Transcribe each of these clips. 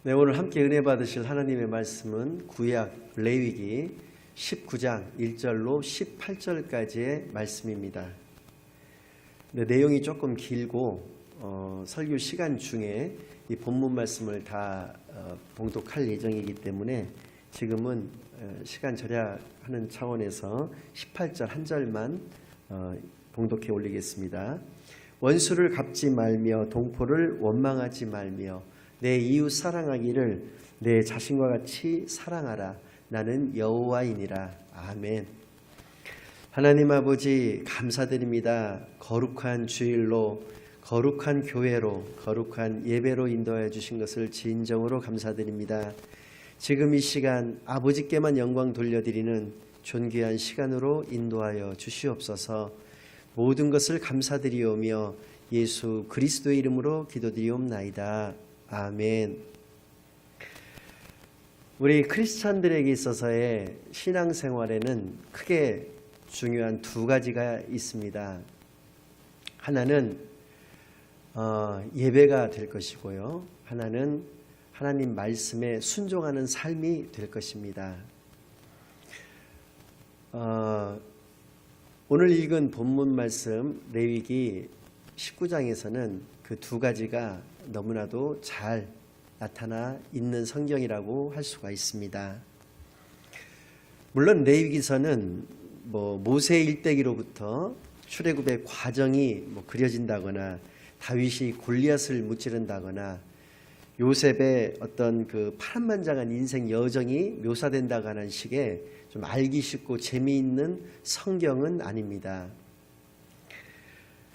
네, 오늘 함께 은혜 받으실 하나님의 말씀은 구약 레위기 19장 1절로 18절까지의 말씀입니다. 네, 내용이 조금 길고 설교 시간 중에 이 본문 말씀을 다 봉독할 예정이기 때문에 지금은 시간 절약하는 차원에서 18절 한 절만 봉독해 올리겠습니다. 원수를 갚지 말며 동포를 원망하지 말며 내 이웃 사랑하기를 내 자신과 같이 사랑하라. 나는 여호와이니라. 아멘. 하나님 아버지 감사드립니다. 거룩한 주일로, 거룩한 교회로, 거룩한 예배로 인도하여 주신 것을 진정으로 감사드립니다. 지금 이 시간 아버지께만 영광 돌려드리는 존귀한 시간으로 인도하여 주시옵소서. 모든 것을 감사드리오며 예수 그리스도의 이름으로 기도드리옵나이다. 아멘. 우리 크리스찬들에게 있어서의 신앙생활에는 크게 중요한 두 가지가 있습니다. 하나는 예배가 될 것이고요. 하나는 하나님 말씀에 순종하는 삶이 될 것입니다. 오늘 읽은 본문 말씀 레위기 19장에서는 그 두 가지가 너무나도 잘 나타나 있는 성경이라고 할 수가 있습니다. 물론 레위기서는 모세 일대기로부터 출애굽의 과정이 그려진다거나 다윗이 골리앗을 무찌른다거나 요셉의 어떤 그 파란만장한 인생 여정이 묘사된다고 하는 식의 좀 알기 쉽고 재미있는 성경은 아닙니다.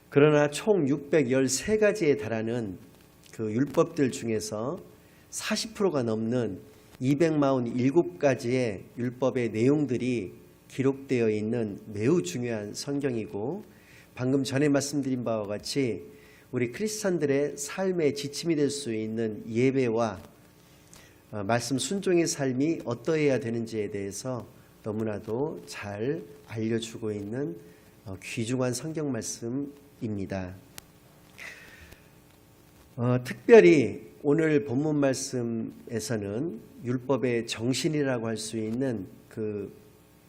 그러나 총 613가지에 달하는 그 율법들 중에서 40%가 넘는 247가지의 율법의 내용들이 기록되어 있는 매우 중요한 성경이고, 방금 전에 말씀드린 바와 같이 우리 크리스찬들의 삶의 지침이 될 수 있는 예배와 말씀 순종의 삶이 어떠해야 되는지에 대해서 너무나도 잘 알려주고 있는 귀중한 성경 말씀입니다. 특별히 오늘 본문 말씀에서는 율법의 정신이라고 할 수 있는 그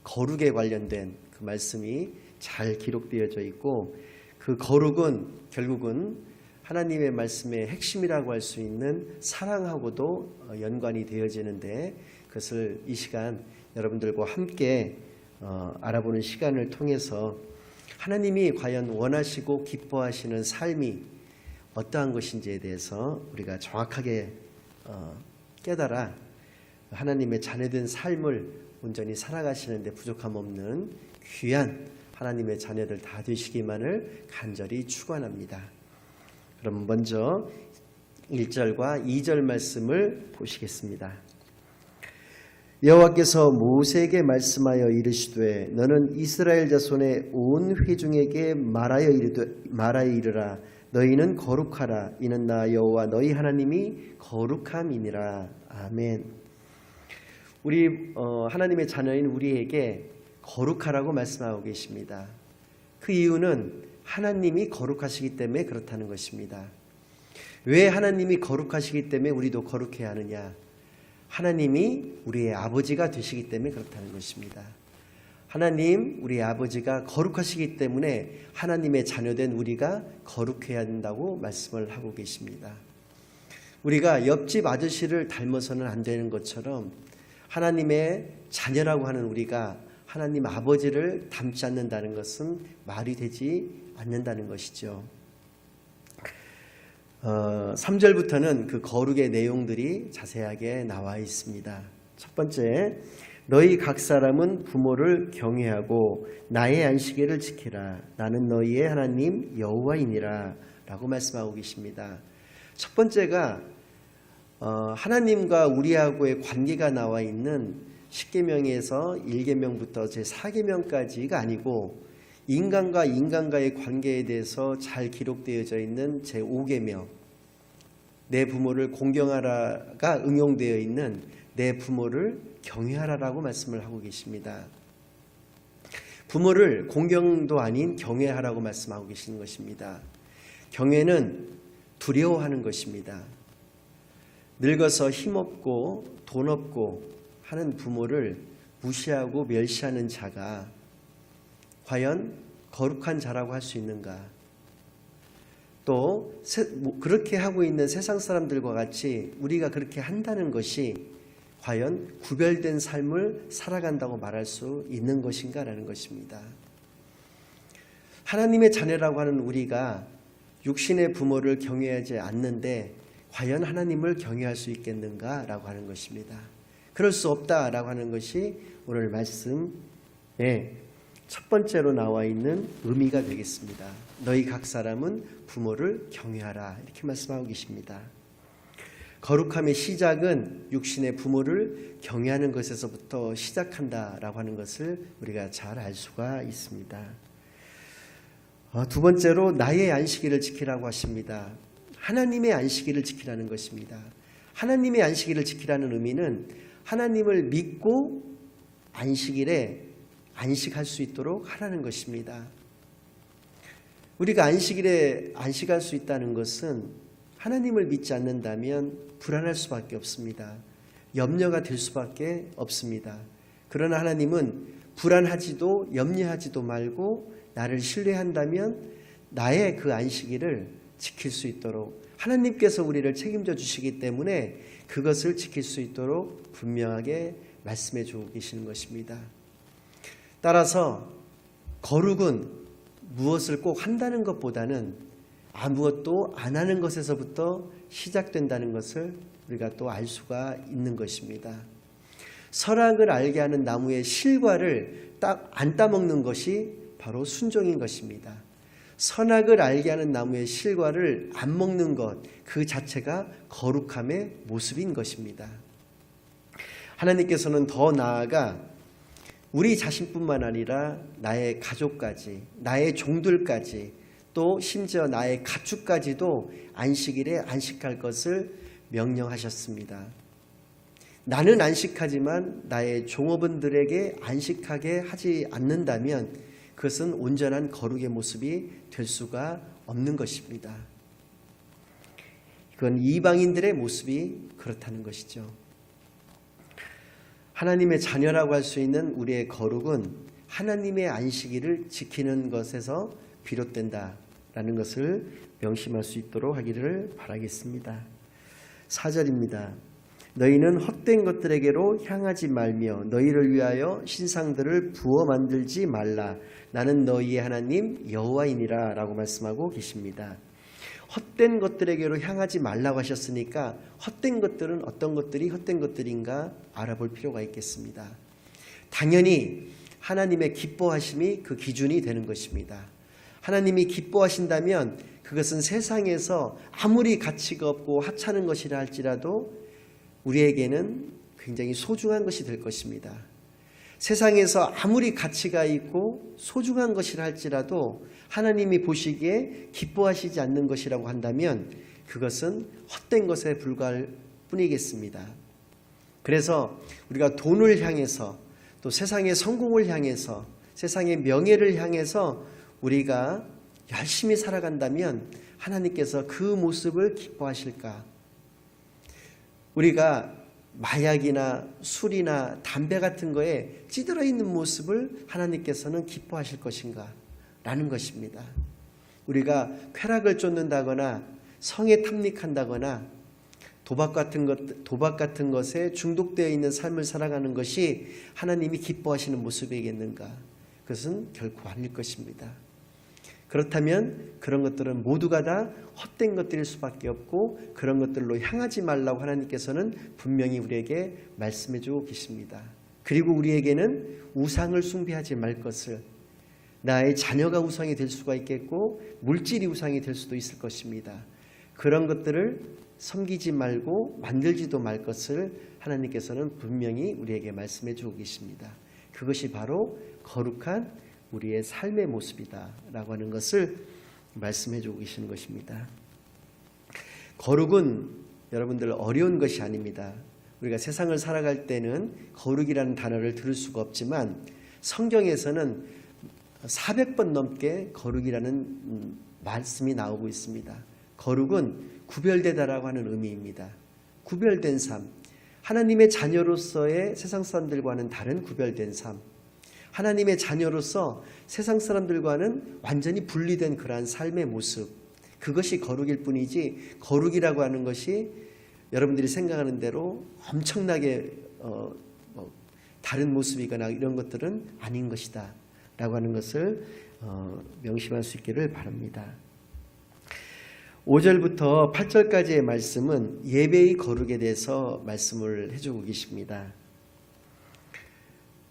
거룩에 관련된 그 말씀이 잘 기록되어져 있고, 그 거룩은 결국은 하나님의 말씀의 핵심이라고 할 수 있는 사랑하고도 연관이 되어지는데, 그것을 이 시간 여러분들과 함께 알아보는 시간을 통해서 하나님이 과연 원하시고 기뻐하시는 삶이 어떠한 것인지에 대해서 우리가 정확하게 깨달아 하나님의 자녀된 삶을 온전히 살아가시는 데 부족함 없는 귀한 하나님의 자녀들 다 되시기만을 간절히 축원합니다. 그럼 먼저 1절과 2절 말씀을 보시겠습니다. 여호와께서 모세에게 말씀하여 이르시되 너는 이스라엘 자손의 온 회중에게 말하여 이르라. 너희는 거룩하라. 이는 나 여호와 너희 하나님이 거룩함이니라. 아멘. 우리 하나님의 자녀인 우리에게 거룩하라고 말씀하고 계십니다. 그 이유는 하나님이 거룩하시기 때문에 그렇다는 것입니다. 왜 하나님이 거룩하시기 때문에 우리도 거룩해야 하느냐? 하나님이 우리의 아버지가 되시기 때문에 그렇다는 것입니다. 하나님, 우리 아버지가 거룩하시기 때문에 하나님의 자녀된 우리가 거룩해야 한다고 말씀을 하고 계십니다. 우리가 옆집 아저씨를 닮아서는 안 되는 것처럼 하나님의 자녀라고 하는 우리가 하나님 아버지를 닮지 않는다는 것은 말이 되지 않는다는 것이죠. 3절부터는 그 거룩의 내용들이 자세하게 나와 있습니다. 첫 번째, 너희 각 사람은 부모를 경외하고 나의 안식일을 지키라. 나는 너희의 하나님 여호와이니라 라고 말씀하고 계십니다. 첫 번째가 하나님과 우리하고의 관계가 나와 있는 10계명에서 1계명부터 제4계명까지가 아니고 인간과 인간과의 관계에 대해서 잘 기록되어져 있는 제5계명, 내 부모를 공경하라가 응용되어 있는 내 부모를 경외하라라고 말씀을 하고 계십니다. 부모를 공경도 아닌 경외하라고 말씀하고 계시는 것입니다. 경외는 두려워하는 것입니다. 늙어서 힘없고 돈 없고 하는 부모를 무시하고 멸시하는 자가 과연 거룩한 자라고 할 수 있는가? 또 그렇게 하고 있는 세상 사람들과 같이 우리가 그렇게 한다는 것이 과연 구별된 삶을 살아간다고 말할 수 있는 것인가라는 것입니다. 하나님의 자녀라고 하는 우리가 육신의 부모를 경외하지 않는데 과연 하나님을 경외할 수 있겠는가라고 하는 것입니다. 그럴 수 없다라고 하는 것이 오늘 말씀에 첫 번째로 나와 있는 의미가 되겠습니다. 너희 각 사람은 부모를 경외하라 이렇게 말씀하고 계십니다. 거룩함의 시작은 육신의 부모를 경외하는 것에서부터 시작한다라고 하는 것을 우리가 잘 알 수가 있습니다. 두 번째로 나의 안식일을 지키라고 하십니다. 하나님의 안식일을 지키라는 것입니다. 하나님의 안식일을 지키라는 의미는 하나님을 믿고 안식일에 안식할 수 있도록 하라는 것입니다. 우리가 안식일에 안식할 수 있다는 것은 하나님을 믿지 않는다면 불안할 수밖에 없습니다. 염려가 될 수밖에 없습니다. 그러나 하나님은 불안하지도 염려하지도 말고 나를 신뢰한다면 나의 그 안식일을 지킬 수 있도록 하나님께서 우리를 책임져 주시기 때문에 그것을 지킬 수 있도록 분명하게 말씀해 주고 계시는 것입니다. 따라서 거룩은 무엇을 꼭 한다는 것보다는 아무것도 안 하는 것에서부터 시작된다는 것을 우리가 또 알 수가 있는 것입니다. 선악을 알게 하는 나무의 실과를 안 따먹는 것이 바로 순종인 것입니다. 선악을 알게 하는 나무의 실과를 안 먹는 것 그 자체가 거룩함의 모습인 것입니다. 하나님께서는 더 나아가 우리 자신뿐만 아니라 나의 가족까지, 나의 종들까지, 또 심지어 나의 가축까지도 안식일에 안식할 것을 명령하셨습니다. 나는 안식하지만 나의 종업원들에게 안식하게 하지 않는다면 그것은 온전한 거룩의 모습이 될 수가 없는 것입니다. 그건 이방인들의 모습이 그렇다는 것이죠. 하나님의 자녀라고 할 수 있는 우리의 거룩은 하나님의 안식일을 지키는 것에서 비롯된다라는 것을 명심할 수 있도록 하기를 바라겠습니다. 4절입니다. 너희는 헛된 것들에게로 향하지 말며 너희를 위하여 신상들을 부어 만들지 말라. 나는 너희의 하나님 여호와이니라 라고 말씀하고 계십니다. 헛된 것들에게로 향하지 말라고 하셨으니까 헛된 것들은 어떤 것들이 헛된 것들인가 알아볼 필요가 있겠습니다. 당연히 하나님의 기뻐하심이 그 기준이 되는 것입니다. 하나님이 기뻐하신다면 그것은 세상에서 아무리 가치가 없고 하찮은 것이라 할지라도 우리에게는 굉장히 소중한 것이 될 것입니다. 세상에서 아무리 가치가 있고 소중한 것이라 할지라도 하나님이 보시기에 기뻐하시지 않는 것이라고 한다면 그것은 헛된 것에 불과할 뿐이겠습니다. 그래서 우리가 돈을 향해서 또 세상의 성공을 향해서 세상의 명예를 향해서 우리가 열심히 살아간다면 하나님께서 그 모습을 기뻐하실까? 우리가 마약이나 술이나 담배 같은 거에 찌들어 있는 모습을 하나님께서는 기뻐하실 것인가? 라는 것입니다. 우리가 쾌락을 쫓는다거나 성에 탐닉한다거나 도박 같은 것에 중독되어 있는 삶을 살아가는 것이 하나님이 기뻐하시는 모습이겠는가? 그것은 결코 아닐 것입니다. 그렇다면 그런 것들은 모두가 다 헛된 것들일 수밖에 없고 그런 것들로 향하지 말라고 하나님께서는 분명히 우리에게 말씀해 주고 계십니다. 그리고 우리에게는 우상을 숭배하지 말 것을, 나의 자녀가 우상이 될 수가 있겠고 물질이 우상이 될 수도 있을 것입니다. 그런 것들을 섬기지 말고 만들지도 말 것을 하나님께서는 분명히 우리에게 말씀해 주고 계십니다. 그것이 바로 거룩한 우리의 삶의 모습이다라고 하는 것을 말씀해 주고 계시는 것입니다. 거룩은 여러분들 어려운 것이 아닙니다. 우리가 세상을 살아갈 때는 거룩이라는 단어를 들을 수가 없지만 성경에서는 400번 넘게 거룩이라는 말씀이 나오고 있습니다. 거룩은 구별되다라고 하는 의미입니다. 구별된 삶, 하나님의 자녀로서의 세상 사람들과는 다른 구별된 삶, 하나님의 자녀로서 세상 사람들과는 완전히 분리된 그러한 삶의 모습, 그것이 거룩일 뿐이지 거룩이라고 하는 것이 여러분들이 생각하는 대로 엄청나게 다른 모습이거나 이런 것들은 아닌 것이다 라고 하는 것을 명심할 수 있기를 바랍니다. 5절부터 8절까지의 말씀은 예배의 거룩에 대해서 말씀을 해주고 계십니다.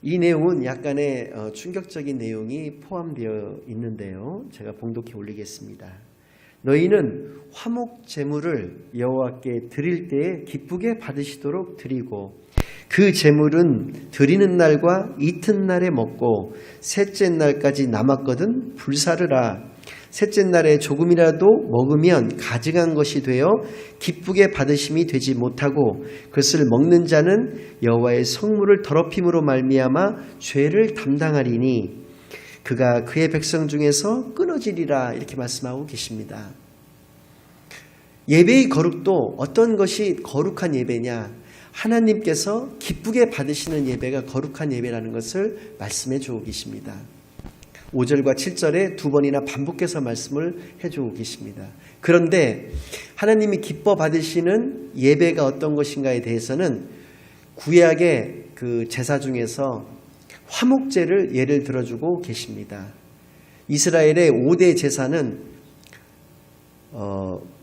이 내용은 약간의 충격적인 내용이 포함되어 있는데요. 제가 봉독해 올리겠습니다. 너희는 화목 제물을 여호와께 드릴 때에 기쁘게 받으시도록 드리고 그 제물은 드리는 날과 이튿날에 먹고 셋째 날까지 남았거든 불사르라. 셋째 날에 조금이라도 먹으면 가증한 것이 되어 기쁘게 받으심이 되지 못하고 그것을 먹는 자는 여호와의 성물을 더럽힘으로 말미암아 죄를 담당하리니 그가 그의 백성 중에서 끊어지리라. 이렇게 말씀하고 계십니다. 예배의 거룩도 어떤 것이 거룩한 예배냐, 하나님께서 기쁘게 받으시는 예배가 거룩한 예배라는 것을 말씀해 주고 계십니다. 5절과 7절에 두 번이나 반복해서 말씀을 해주고 계십니다. 그런데 하나님이 기뻐 받으시는 예배가 어떤 것인가에 대해서는 구약의 그 제사 중에서 화목제를 예를 들어주고 계십니다. 이스라엘의 5대 제사는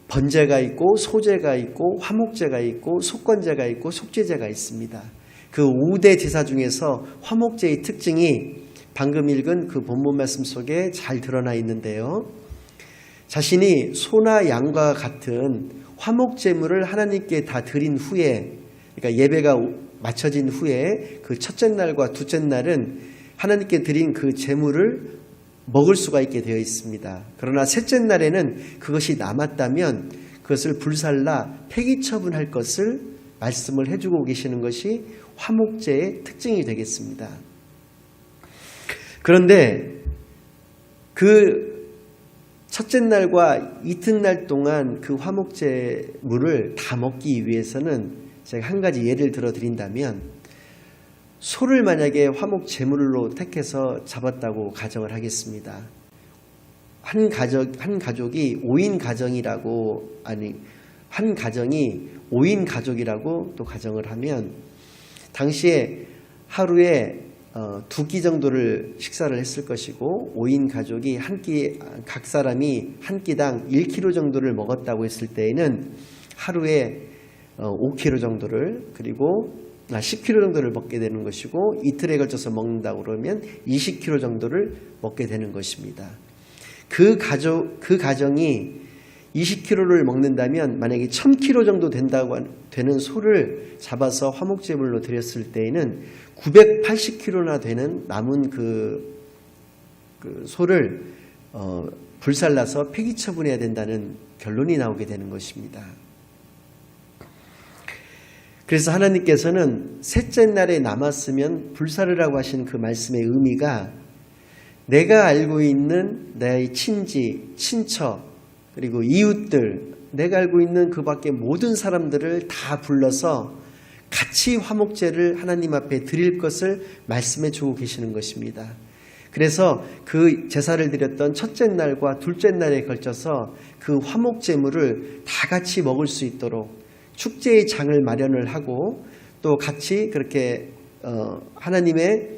번제가 있고 소제가 있고 화목제가 있고 속건제가 있고 속죄제가 있습니다. 그 5대 제사 중에서 화목제의 특징이 방금 읽은 그 본문 말씀 속에 잘 드러나 있는데요. 자신이 소나 양과 같은 화목제물을 하나님께 다 드린 후에, 그러니까 예배가 마쳐진 후에 그 첫째 날과 둘째 날은 하나님께 드린 그 제물을 먹을 수가 있게 되어 있습니다. 그러나 셋째 날에는 그것이 남았다면 그것을 불살라 폐기 처분할 것을 말씀을 해주고 계시는 것이 화목제의 특징이 되겠습니다. 그런데 그 첫째 날과 이튿날 동안 그 화목제물을 다 먹기 위해서는 제가 한 가지 예를 들어 드린다면 소를 만약에 화목제물로 택해서 잡았다고 가정을 하겠습니다. 한 가족이 5인 가정이라고, 한 가정이 5인 가족이라고 또 가정을 하면 당시에 하루에 2끼 정도를 식사를 했을 것이고 5인 가족이 각 사람이 한 끼당 1kg 정도를 먹었다고 했을 때에는 하루에 5kg 정도를, 그리고 10kg 정도를 먹게 되는 것이고 이틀에 걸쳐서 먹는다고 그러면 20kg 정도를 먹게 되는 것입니다. 그 가정이 20kg를 먹는다면 만약에 1000kg 정도 되는 소를 잡아서 화목제물로 드렸을 때에는 980kg나 되는 남은 그 소를 불살라서 폐기 처분해야 된다는 결론이 나오게 되는 것입니다. 그래서 하나님께서는 셋째 날에 남았으면 불사르라고 하신 그 말씀의 의미가 내가 알고 있는 나의 친지, 친척, 그리고 이웃들, 내가 알고 있는 그 밖에 모든 사람들을 다 불러서 같이 화목제를 하나님 앞에 드릴 것을 말씀해 주고 계시는 것입니다. 그래서 그 제사를 드렸던 첫째 날과 둘째 날에 걸쳐서 그 화목제물을 다 같이 먹을 수 있도록 축제의 장을 마련을 하고 또 같이 그렇게 하나님의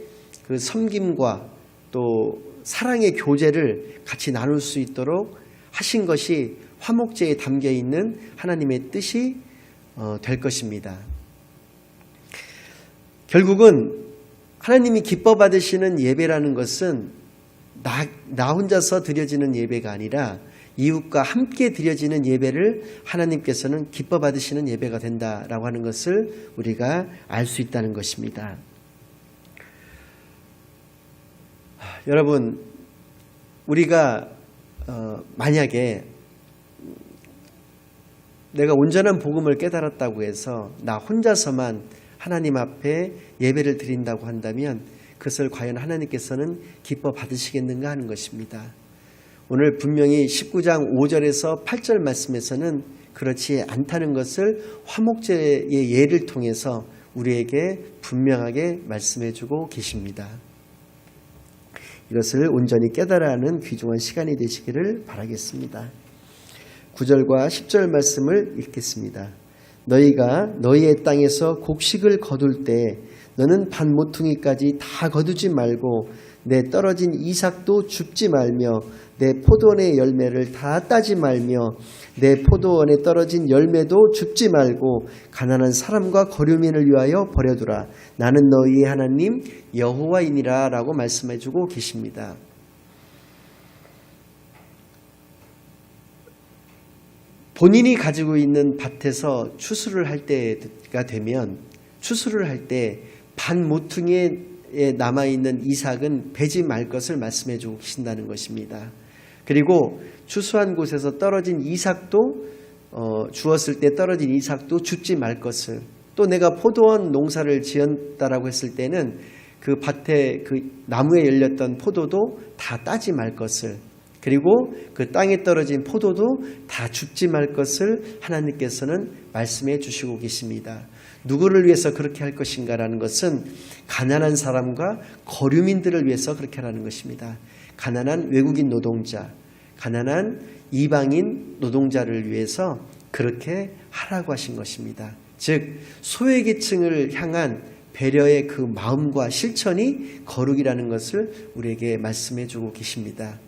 그 섬김과 또 사랑의 교제를 같이 나눌 수 있도록 하신 것이 화목제에 담겨 있는 하나님의 뜻이 될 것입니다. 결국은 하나님이 기뻐 받으시는 예배라는 것은 나 혼자서 드려지는 예배가 아니라 이웃과 함께 드려지는 예배를 하나님께서는 기뻐 받으시는 예배가 된다라고 하는 것을 우리가 알 수 있다는 것입니다. 여러분, 우리가 만약에 내가 온전한 복음을 깨달았다고 해서 나 혼자서만 하나님 앞에 예배를 드린다고 한다면 그것을 과연 하나님께서는 기뻐 받으시겠는가 하는 것입니다. 오늘 분명히 19장 5절에서 8절 말씀에서는 그렇지 않다는 것을 화목제의 예를 통해서 우리에게 분명하게 말씀해주고 계십니다. 이것을 온전히 깨달아하는 귀중한 시간이 되시기를 바라겠습니다. 9절과 10절 말씀을 읽겠습니다. 너희가 너희의 땅에서 곡식을 거둘 때 너는 밭 모퉁이까지 다 거두지 말고 내 떨어진 이삭도 줍지 말며 내 포도원의 열매를 다 따지 말며 내 포도원에 떨어진 열매도 줍지 말고 가난한 사람과 거류민을 위하여 버려두라. 나는 너희의 하나님 여호와이니라 라고 말씀해주고 계십니다. 본인이 가지고 있는 밭에서 추수를 할 때가 되면 추수를 할 때 밭 모퉁이에 남아있는 이삭은 베지 말 것을 말씀해주고 계신다는 것입니다. 그리고 추수한 곳에서 떨어진 이삭도 주었을 때 떨어진 이삭도 줍지 말 것을, 또 내가 포도원 농사를 지었다라고 했을 때는 그 밭에 그 나무에 열렸던 포도도 다 따지 말 것을, 그리고 그 땅에 떨어진 포도도 다 줍지 말 것을 하나님께서는 말씀해 주시고 계십니다. 누구를 위해서 그렇게 할 것인가라는 것은 가난한 사람과 거류민들을 위해서 그렇게 하라는 것입니다. 가난한 외국인 노동자, 가난한 이방인 노동자를 위해서 그렇게 하라고 하신 것입니다. 즉 소외계층을 향한 배려의 그 마음과 실천이 거룩이라는 것을 우리에게 말씀해 주고 계십니다.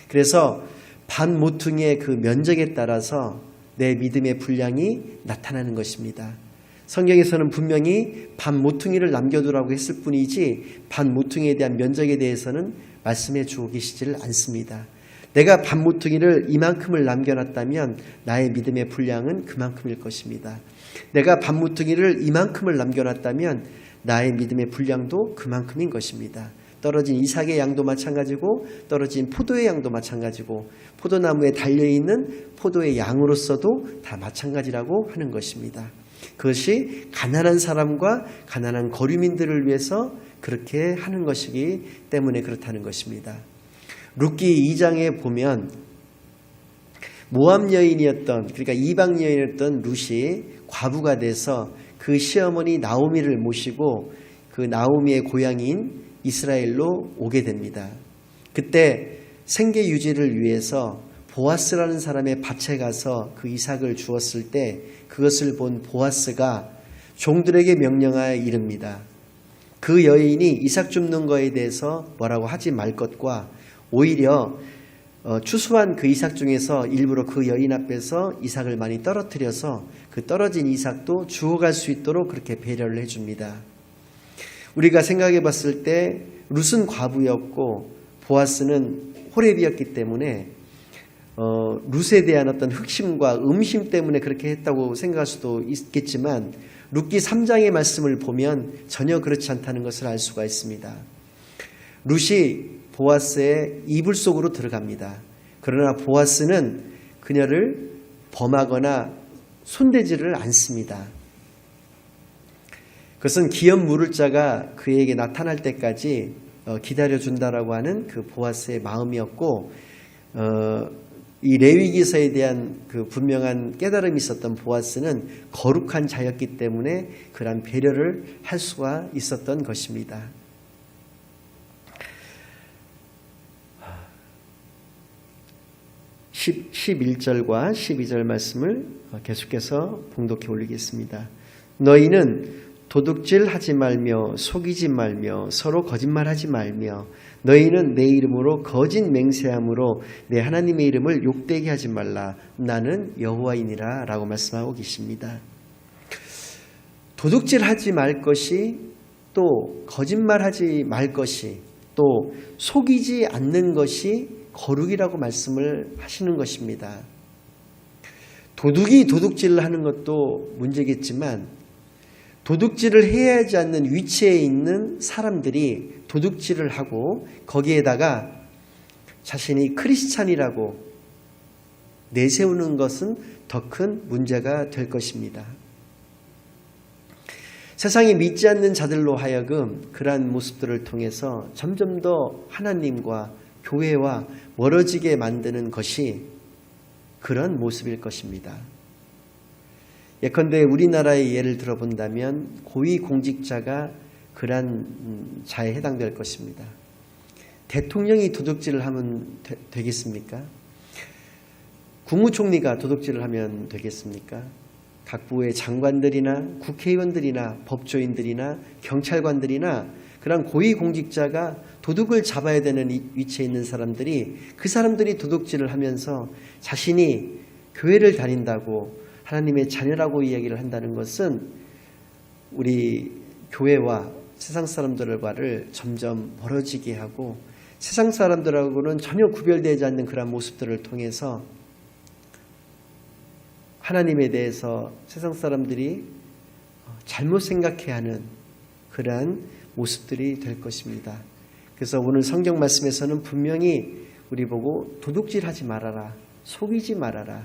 그래서 밭 모퉁이의 그 면적에 따라서 내 믿음의 분량이 나타나는 것입니다. 성경에서는 분명히 밭 모퉁이를 남겨두라고 했을 뿐이지 밭 모퉁이에 대한 면적에 대해서는 말씀해 주고 계시지를 않습니다. 내가 밭 모퉁이를 이만큼을 남겨놨다면 나의 믿음의 분량은 그만큼일 것입니다. 내가 밭 모퉁이를 이만큼을 남겨놨다면 나의 믿음의 분량도 그만큼인 것입니다. 떨어진 이삭의 양도 마찬가지고 떨어진 포도의 양도 마찬가지고 포도나무에 달려있는 포도의 양으로서도 다 마찬가지라고 하는 것입니다. 그것이 가난한 사람과 가난한 거류민들을 위해서 그렇게 하는 것이기 때문에 그렇다는 것입니다. 룻기 2장에 보면 모압 여인이었던, 그러니까 이방 여인이었던 룻이 과부가 돼서 그 시어머니 나오미를 모시고 그 나오미의 고향인 이스라엘로 오게 됩니다. 그때 생계 유지를 위해서 보아스라는 사람의 밭에 가서 그 이삭을 주었을 때 그것을 본 보아스가 종들에게 명령하여 이릅니다. 그 여인이 이삭 줍는 거에 대해서 뭐라고 하지 말 것과 오히려 추수한 그 이삭 중에서 일부러 그 여인 앞에서 이삭을 많이 떨어뜨려서 그 떨어진 이삭도 주워갈 수 있도록 그렇게 배려를 해줍니다. 우리가 생각해 봤을 때 룻은 과부였고 보아스는 호렙이었기 때문에 룻에 대한 어떤 흑심과 음심 때문에 그렇게 했다고 생각할 수도 있겠지만 룻기 3장의 말씀을 보면 전혀 그렇지 않다는 것을 알 수가 있습니다. 룻이 보아스의 이불 속으로 들어갑니다. 그러나 보아스는 그녀를 범하거나 손대지를 않습니다. 그것은 기업 물을 자가 그에게 나타날 때까지 기다려준다라고 하는 그 보아스의 마음이었고, 이 레위기서에 대한 그 분명한 깨달음이 있었던 보아스는 거룩한 자였기 때문에 그러한 배려를 할 수가 있었던 것입니다. 11절과 12절 말씀을 계속해서 봉독해 올리겠습니다. 너희는 도둑질하지 말며 속이지 말며 서로 거짓말하지 말며 너희는 내 이름으로 거짓 맹세함으로 내 하나님의 이름을 욕되게 하지 말라. 나는 여호와이니라 라고 말씀하고 계십니다. 도둑질하지 말 것이, 또 거짓말하지 말 것이, 또 속이지 않는 것이 거룩이라고 말씀을 하시는 것입니다. 도둑이 도둑질을 하는 것도 문제겠지만 도둑질을 해야 하지 않는 위치에 있는 사람들이 도둑질을 하고 거기에다가 자신이 크리스찬이라고 내세우는 것은 더 큰 문제가 될 것입니다. 세상이 믿지 않는 자들로 하여금 그러한 모습들을 통해서 점점 더 하나님과 교회와 멀어지게 만드는 것이 그런 모습일 것입니다. 예컨대 우리나라의 예를 들어본다면 고위공직자가 그러한 자에 해당될 것입니다. 대통령이 도둑질을 하면 되겠습니까? 국무총리가 도둑질을 하면 되겠습니까? 각 부의 장관들이나 국회의원들이나 법조인들이나 경찰관들이나 그런 고위공직자가 도둑을 잡아야 되는 위치에 있는 사람들이 그 사람들이 도둑질을 하면서 자신이 교회를 다닌다고 하나님의 자녀라고 이야기를 한다는 것은 우리 교회와 세상 사람들과를 점점 멀어지게 하고 세상 사람들하고는 전혀 구별되지 않는 그런 모습들을 통해서 하나님에 대해서 세상 사람들이 잘못 생각해야 하는 그러한 모습들이 될 것입니다. 그래서 오늘 성경 말씀에서는 분명히 우리 보고 도둑질하지 말아라, 속이지 말아라,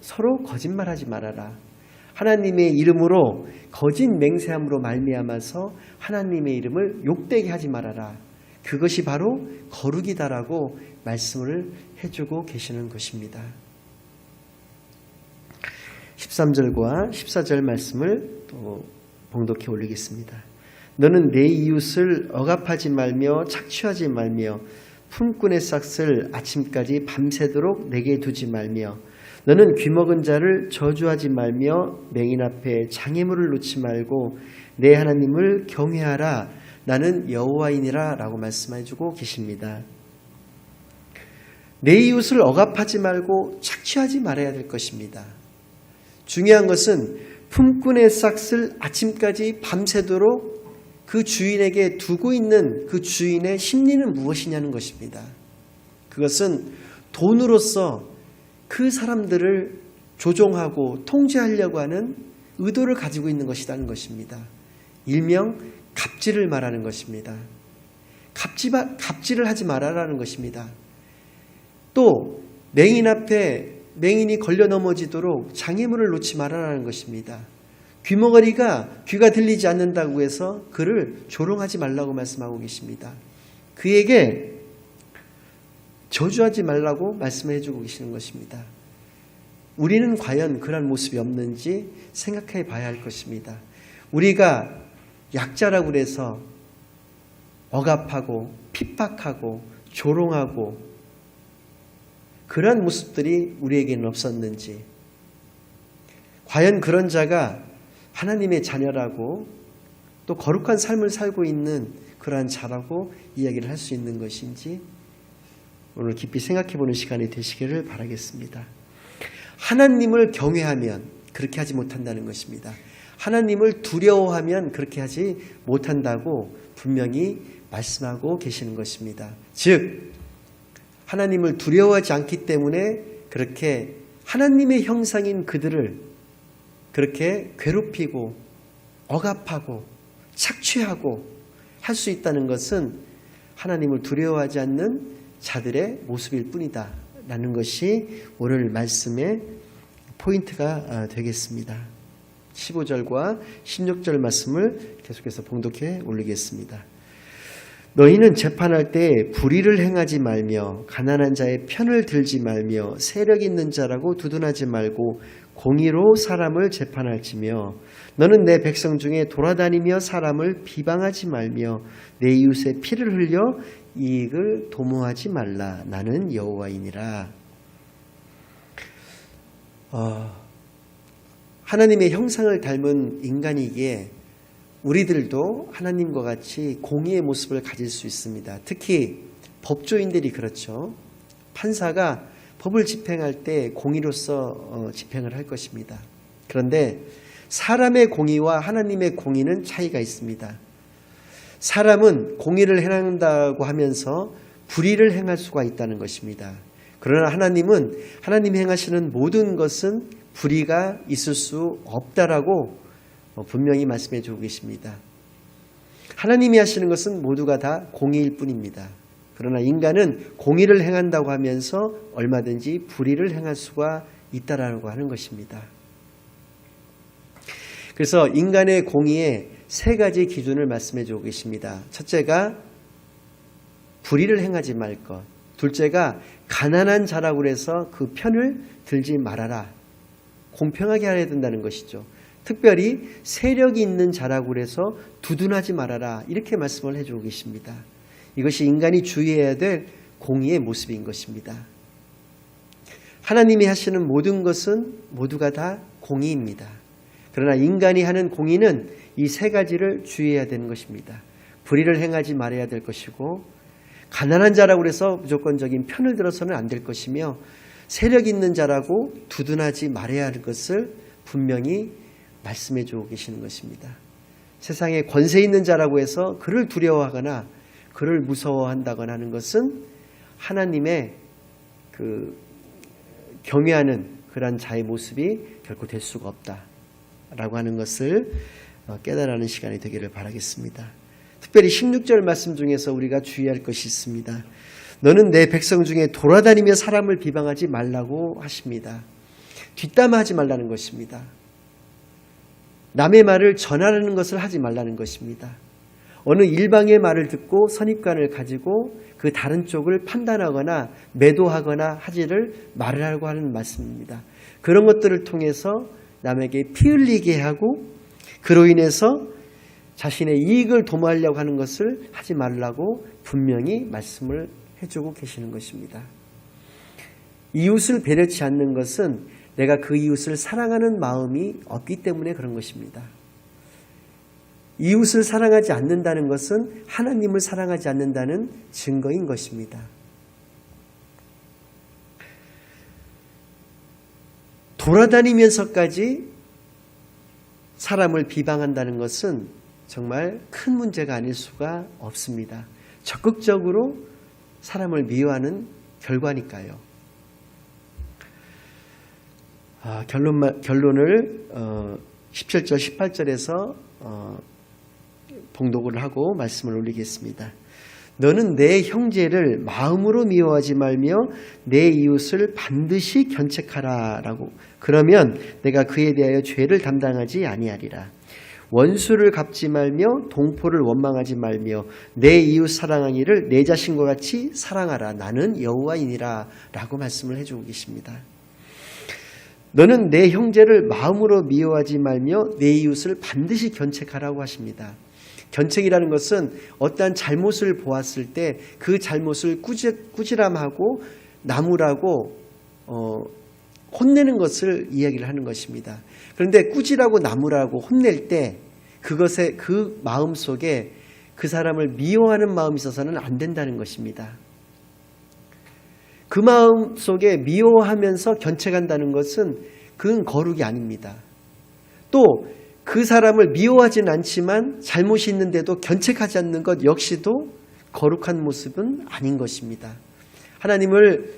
서로 거짓말하지 말아라, 하나님의 이름으로 거짓 맹세함으로 말미암아서 하나님의 이름을 욕되게 하지 말아라. 그것이 바로 거룩이다라고 말씀을 해주고 계시는 것입니다. 13절과 14절 말씀을 또 봉독해 올리겠습니다. 너는 내 이웃을 억압하지 말며 착취하지 말며 품꾼의 싹을 아침까지 밤새도록 내게 두지 말며 너는 귀먹은 자를 저주하지 말며 맹인 앞에 장애물을 놓지 말고 내 하나님을 경외하라. 나는 여호와이니라 라고 말씀해주고 계십니다. 내 이웃을 억압하지 말고 착취하지 말아야 될 것입니다. 중요한 것은 품꾼의 싹을 아침까지 밤새도록 그 주인에게 두고 있는 그 주인의 심리는 무엇이냐는 것입니다. 그것은 돈으로서 그 사람들을 조종하고 통제하려고 하는 의도를 가지고 있는 것이라는 것입니다. 일명 갑질을 말하는 것입니다. 갑질을 하지 말아라는 것입니다. 또 맹인 앞에 맹인이 걸려 넘어지도록 장애물을 놓지 말아라는 것입니다. 귀머거리가 귀가 들리지 않는다고 해서 그를 조롱하지 말라고 말씀하고 계십니다. 그에게 저주하지 말라고 말씀해 주고 계시는 것입니다. 우리는 과연 그런 모습이 없는지 생각해 봐야 할 것입니다. 우리가 약자라고 해서 억압하고 핍박하고 조롱하고 그런 모습들이 우리에게는 없었는지, 과연 그런 자가 하나님의 자녀라고 또 거룩한 삶을 살고 있는 그러한 자라고 이야기를 할 수 있는 것인지 오늘 깊이 생각해 보는 시간이 되시기를 바라겠습니다. 하나님을 경외하면 그렇게 하지 못한다는 것입니다. 하나님을 두려워하면 그렇게 하지 못한다고 분명히 말씀하고 계시는 것입니다. 즉 하나님을 두려워하지 않기 때문에 그렇게 하나님의 형상인 그들을 그렇게 괴롭히고 억압하고 착취하고 할 수 있다는 것은 하나님을 두려워하지 않는 자들의 모습일 뿐이다 라는 것이 오늘 말씀의 포인트가 되겠습니다. 15절과 16절 말씀을 계속해서 봉독해 올리겠습니다. 너희는 재판할 때 불의를 행하지 말며 가난한 자의 편을 들지 말며 세력 있는 자라고 두둔하지 말고 공의로 사람을 재판할지며 너는 내 백성 중에 돌아다니며 사람을 비방하지 말며 내 이웃의 피를 흘려 이익을 도모하지 말라. 나는 여호와이니라. 하나님의 형상을 닮은 인간이기에 우리들도 하나님과 같이 공의의 모습을 가질 수 있습니다. 특히 법조인들이 그렇죠. 판사가 법을 집행할 때 공의로서 집행을 할 것입니다. 그런데 사람의 공의와 하나님의 공의는 차이가 있습니다. 사람은 공의를 행한다고 하면서 불의를 행할 수가 있다는 것입니다. 그러나 하나님은 하나님이 행하시는 모든 것은 불의가 있을 수 없다라고 분명히 말씀해 주고 계십니다. 하나님이 하시는 것은 모두가 다 공의일 뿐입니다. 그러나 인간은 공의를 행한다고 하면서 얼마든지 불의를 행할 수가 있다라고 하는 것입니다. 그래서 인간의 공의에 세 가지 기준을 말씀해 주고 계십니다. 첫째가 불의를 행하지 말 것. 둘째가 가난한 자라고 해서 그 편을 들지 말아라. 공평하게 해야 된다는 것이죠. 특별히 세력이 있는 자라고 해서 두둔하지 말아라 이렇게 말씀을 해주고 계십니다. 이것이 인간이 주의해야 될 공의의 모습인 것입니다. 하나님이 하시는 모든 것은 모두가 다 공의입니다. 그러나 인간이 하는 공의는 이 세 가지를 주의해야 되는 것입니다. 불의를 행하지 말아야 될 것이고, 가난한 자라고 해서 무조건적인 편을 들어서는 안 될 것이며, 세력 있는 자라고 두둔하지 말아야 할 것을 분명히 말씀해 주고 계시는 것입니다. 세상에 권세 있는 자라고 해서 그를 두려워하거나 그를 무서워한다거나 하는 것은 하나님의 경외하는 그런 자의 모습이 결코 될 수가 없다라고 하는 것을 깨달아는 시간이 되기를 바라겠습니다. 특별히 16절 말씀 중에서 우리가 주의할 것이 있습니다. 너는 내 백성 중에 돌아다니며 사람을 비방하지 말라고 하십니다. 뒷담화하지 말라는 것입니다. 남의 말을 전하는 것을 하지 말라는 것입니다. 어느 일방의 말을 듣고 선입관을 가지고 그 다른 쪽을 판단하거나 매도하거나 하지를 말하라고 하는 말씀입니다. 그런 것들을 통해서 남에게 피 흘리게 하고 그로 인해서 자신의 이익을 도모하려고 하는 것을 하지 말라고 분명히 말씀을 해주고 계시는 것입니다. 이웃을 배려치 않는 것은 내가 그 이웃을 사랑하는 마음이 없기 때문에 그런 것입니다. 이웃을 사랑하지 않는다는 것은 하나님을 사랑하지 않는다는 증거인 것입니다. 돌아다니면서까지 사람을 비방한다는 것은 정말 큰 문제가 아닐 수가 없습니다. 적극적으로 사람을 미워하는 결과니까요. 결론을 17절 18절에서 봉독을 하고 말씀을 올리겠습니다. 너는 내 형제를 마음으로 미워하지 말며 내 이웃을 반드시 견책하라 라고. 그러면 내가 그에 대하여 죄를 담당하지 아니하리라. 원수를 갚지 말며 동포를 원망하지 말며 내 이웃 사랑하기를 내 자신과 같이 사랑하라. 나는 여호와이니라 라고 말씀을 해주고 계십니다. 너는 내 형제를 마음으로 미워하지 말며 내 이웃을 반드시 견책하라고 하십니다. 견책이라는 것은 어떠한 잘못을 보았을 때 그 잘못을 꾸지람하고 나무라고 혼내는 것을 이야기를 하는 것입니다. 그런데 꾸지라고 나무라고 혼낼 때 그것의 그 마음 속에 그 사람을 미워하는 마음이 있어서는 안 된다는 것입니다. 그 마음 속에 미워하면서 견책한다는 것은 그건 거룩이 아닙니다. 또 그 사람을 미워하진 않지만 잘못이 있는데도 견책하지 않는 것 역시도 거룩한 모습은 아닌 것입니다. 하나님을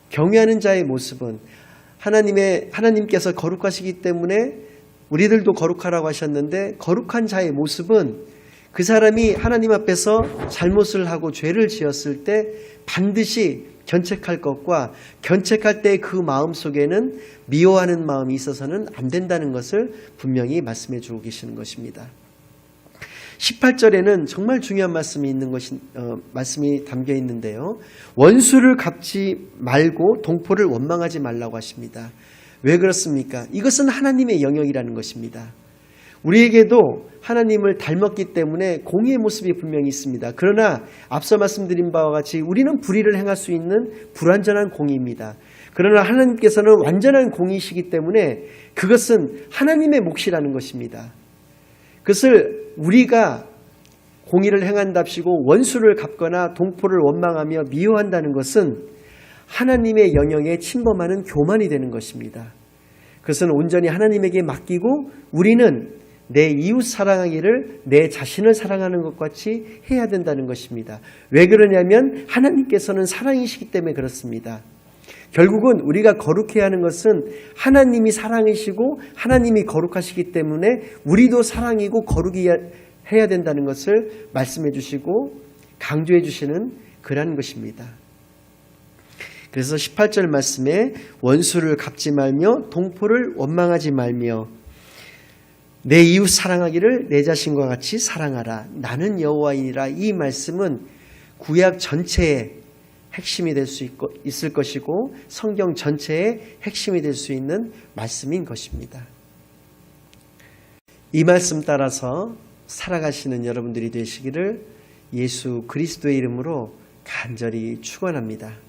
경외하는 자의 모습은 하나님께서 거룩하시기 때문에 우리들도 거룩하라고 하셨는데, 거룩한 자의 모습은 그 사람이 하나님 앞에서 잘못을 하고 죄를 지었을 때 반드시 견책할 것과 견책할 때 그 마음 속에는 미워하는 마음이 있어서는 안 된다는 것을 분명히 말씀해 주고 계시는 것입니다. 18절에는 정말 중요한 말씀이 담겨 있는데요. 원수를 갚지 말고 동포를 원망하지 말라고 하십니다. 왜 그렇습니까? 이것은 하나님의 영역이라는 것입니다. 우리에게도 하나님을 닮았기 때문에 공의의 모습이 분명히 있습니다. 그러나 앞서 말씀드린 바와 같이 우리는 불의를 행할 수 있는 불완전한 공의입니다. 그러나 하나님께서는 완전한 공의이시기 때문에 그것은 하나님의 몫이라는 것입니다. 그것을 우리가 공의를 행한답시고 원수를 갚거나 동포를 원망하며 미워한다는 것은 하나님의 영역에 침범하는 교만이 되는 것입니다. 그것은 온전히 하나님에게 맡기고 우리는 내 이웃 사랑하기를 내 자신을 사랑하는 것 같이 해야 된다는 것입니다. 왜 그러냐면 하나님께서는 사랑이시기 때문에 그렇습니다. 결국은 우리가 거룩해야 하는 것은 하나님이 사랑이시고 하나님이 거룩하시기 때문에 우리도 사랑이고 거룩이 해야 된다는 것을 말씀해 주시고 강조해 주시는 그러한 것입니다. 그래서 18절 말씀에 원수를 갚지 말며 동포를 원망하지 말며 내 이웃 사랑하기를 내 자신과 같이 사랑하라. 나는 여호와이니라. 이 말씀은 구약 전체에 핵심이 될 수 있을 것이고 성경 전체의 핵심이 될 수 있는 말씀인 것입니다. 이 말씀 따라서 살아가시는 여러분들이 되시기를 예수 그리스도의 이름으로 간절히 축원합니다.